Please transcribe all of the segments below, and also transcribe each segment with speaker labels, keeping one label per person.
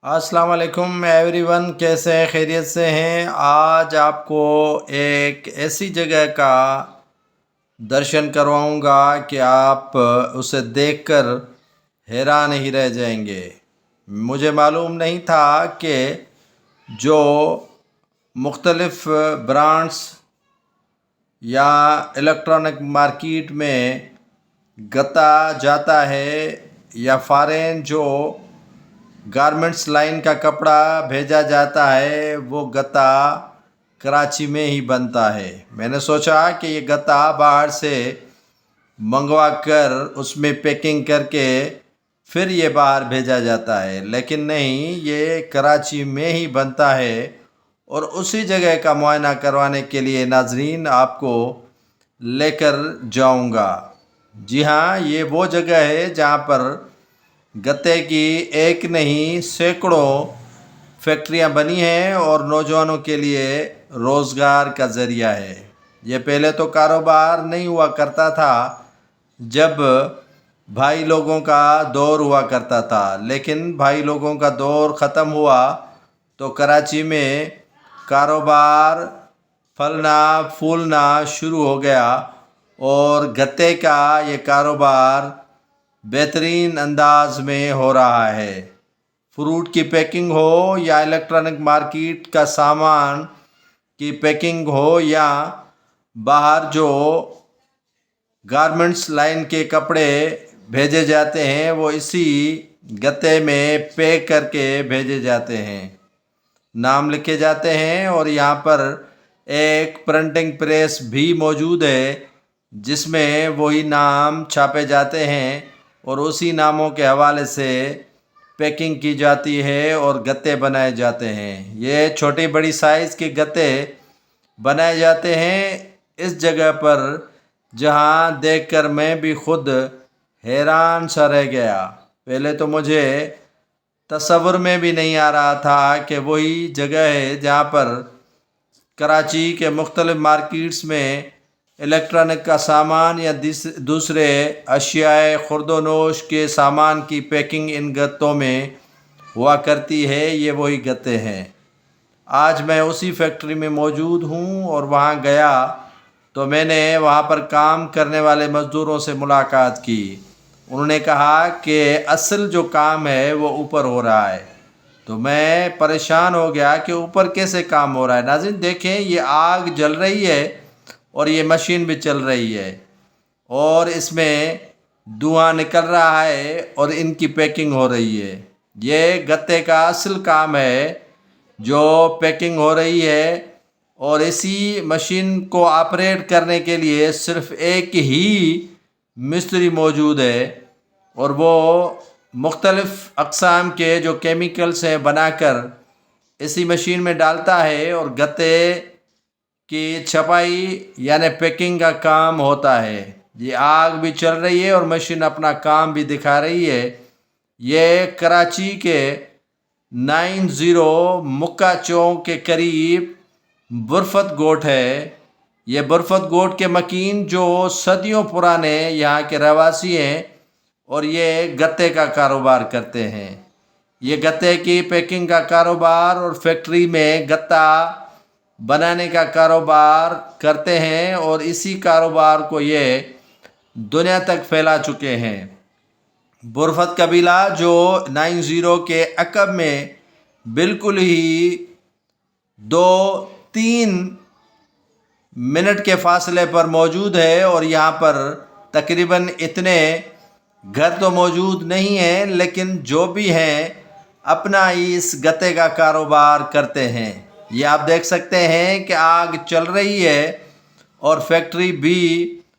Speaker 1: अस्सलाम वालेकुम एवरीवन, कैसे हैं? खैरियत से हैं? आज आपको एक ऐसी जगह का दर्शन करवाऊंगा कि आप उसे देखकर हैरान ही रह जाएंगे। मुझे मालूम नहीं था कि जो मुख्तलिफ़ ब्रांड्स या इलेक्ट्रॉनिक मार्केट में गत्ता जाता है या फ़ॉरेन जो गारमेंट्स लाइन का कपड़ा भेजा जाता है, वो गत्ता कराची में ही बनता है। मैंने सोचा कि ये गत्ता बाहर से मंगवा कर उसमें पैकिंग करके फिर ये बाहर भेजा जाता है, लेकिन नहीं, ये कराची में ही बनता है। और उसी जगह का मुआयना करवाने के लिए नाजरीन आपको लेकर जाऊंगा। जी हाँ, ये वो जगह है जहाँ पर गत्ते की एक नहीं सैकड़ों फैक्ट्रियाँ बनी हैं और नौजवानों के लिए रोज़गार का ज़रिया है। ये पहले तो कारोबार नहीं हुआ करता था, जब भाई लोगों का दौर हुआ करता था, लेकिन भाई लोगों का दौर ख़त्म हुआ तो कराची में कारोबार फलना फूलना शुरू हो गया और गत्ते का ये कारोबार बेहतरीन अंदाज में हो रहा है। फ्रूट की पैकिंग हो या इलेक्ट्रॉनिक मार्केट का सामान की पैकिंग हो या बाहर जो गारमेंट्स लाइन के कपड़े भेजे जाते हैं, वो इसी गत्ते में पैक करके भेजे जाते हैं। नाम लिखे जाते हैं और यहाँ पर एक प्रिंटिंग प्रेस भी मौजूद है जिसमें वही नाम छापे जाते हैं और उसी नामों के हवाले से पैकिंग की जाती है और गत्ते बनाए जाते हैं। ये छोटी बड़ी साइज़ के गत्ते बनाए जाते हैं इस जगह पर, जहाँ देखकर मैं भी खुद हैरान सा रह गया। पहले तो मुझे तसव्वुर में भी नहीं आ रहा था कि वही जगह है जहाँ पर कराची के मुख्तलिफ मार्केट्स में इलेक्ट्रॉनिक का सामान या दूसरे अशियाए खुर्दोनोश के सामान की पैकिंग इन गत्तों में हुआ करती है। ये वही गत्ते हैं। आज मैं उसी फैक्ट्री में मौजूद हूँ और वहाँ गया तो मैंने वहाँ पर काम करने वाले मज़दूरों से मुलाकात की। उन्होंने कहा कि असल जो काम है वो ऊपर हो रहा है। तो मैं परेशान हो गया कि ऊपर कैसे काम हो रहा है। नाज़रीन देखें, ये आग जल रही है और ये मशीन भी चल रही है और इसमें धुआं निकल रहा है और इनकी पैकिंग हो रही है। ये गत्ते का असल काम है जो पैकिंग हो रही है और इसी मशीन को ऑपरेट करने के लिए सिर्फ एक ही मिस्त्री मौजूद है और वो मुख्तलिफ़ अक़साम के जो केमिकल्स हैं बनाकर इसी मशीन में डालता है और गत्ते की छपाई यानी पैकिंग का काम होता है। ये आग भी चल रही है और मशीन अपना काम भी दिखा रही है। ये कराची के 90 मुक्का चौक के करीब बुरफत गोट है। ये बुरफत गोट के मकीन जो सदियों पुराने यहाँ के रहवासी हैं और ये गत्ते का कारोबार करते हैं। ये गत्ते की पैकिंग का कारोबार और फैक्ट्री में गत्ता बनाने का कारोबार करते हैं और इसी कारोबार को ये दुनिया तक फैला चुके हैं। बुरफत कबीला जो 90 के अकब में बिल्कुल ही 2-3 मिनट के फासले पर मौजूद है और यहाँ पर तकरीबन इतने घर तो मौजूद नहीं हैं, लेकिन जो भी हैं अपना ही इस गत्ते का कारोबार करते हैं। ये आप देख सकते हैं कि आग चल रही है और फैक्ट्री भी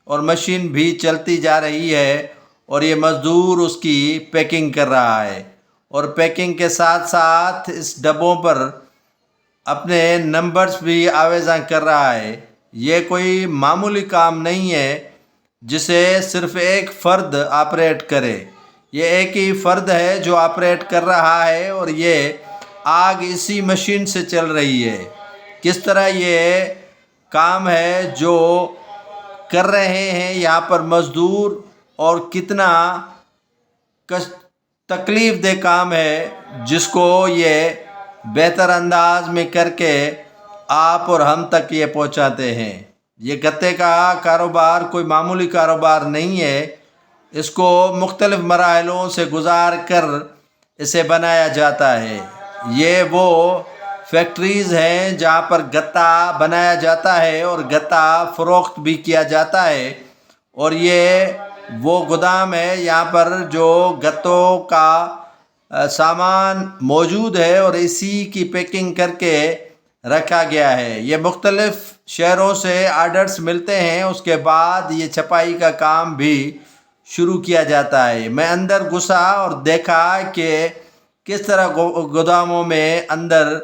Speaker 1: और मशीन भी चलती जा रही है और ये मज़दूर उसकी पैकिंग कर रहा है और पैकिंग के साथ साथ इस डब्बों पर अपने नंबर्स भी आवेज़ा कर रहा है। ये कोई मामूली काम नहीं है जिसे सिर्फ एक फ़र्द ऑपरेट करे। ये एक ही फ़र्द है जो ऑपरेट कर रहा है और ये आग इसी मशीन से चल रही है। किस तरह ये काम है जो कर रहे हैं यहाँ पर मज़दूर और कितना कष्ट तकलीफ़ दह काम है जिसको ये बेहतर अंदाज में करके आप और हम तक ये पहुंचाते हैं। ये गत्ते का कारोबार कोई मामूली कारोबार नहीं है। इसको मुख्तलिफ मराहलों से गुजार कर इसे बनाया जाता है। ये वो फैक्ट्रीज़ हैं जहाँ पर गत्ता बनाया जाता है और गत्ता फ़रोख्त भी किया जाता है, और ये वो गोदाम है यहाँ पर जो गत्तों का सामान मौजूद है और इसी की पैकिंग करके रखा गया है। ये मुख्तलिफ शहरों से आर्डर्स मिलते हैं, उसके बाद ये छपाई का काम भी शुरू किया जाता है। मैं अंदर घुसा और देखा कि किस तरह गोदामों में अंदर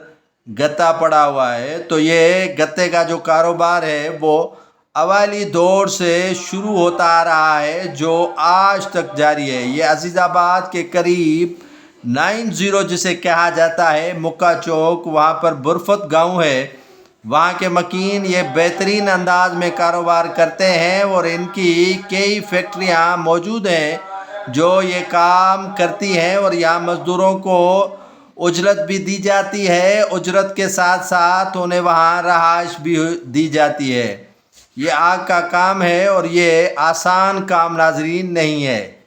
Speaker 1: गत्ता पड़ा हुआ है। तो ये गत्ते का जो कारोबार है वो अवाली दौर से शुरू होता आ रहा है, जो आज तक जारी है। ये अजीज़ाबाद के करीब 90 जिसे कहा जाता है, मुक्का चौक, वहाँ पर बुरफत गांव है। वहाँ के मकीन ये बेहतरीन अंदाज में कारोबार करते हैं और इनकी कई फैक्ट्रियाँ मौजूद हैं जो ये काम करती हैं, और यहाँ मज़दूरों को उजरत भी दी जाती है। उजरत के साथ साथ उन्हें वहाँ रहाइश भी दी जाती है। ये आग का काम है और ये आसान काम नाज़रीन नहीं है।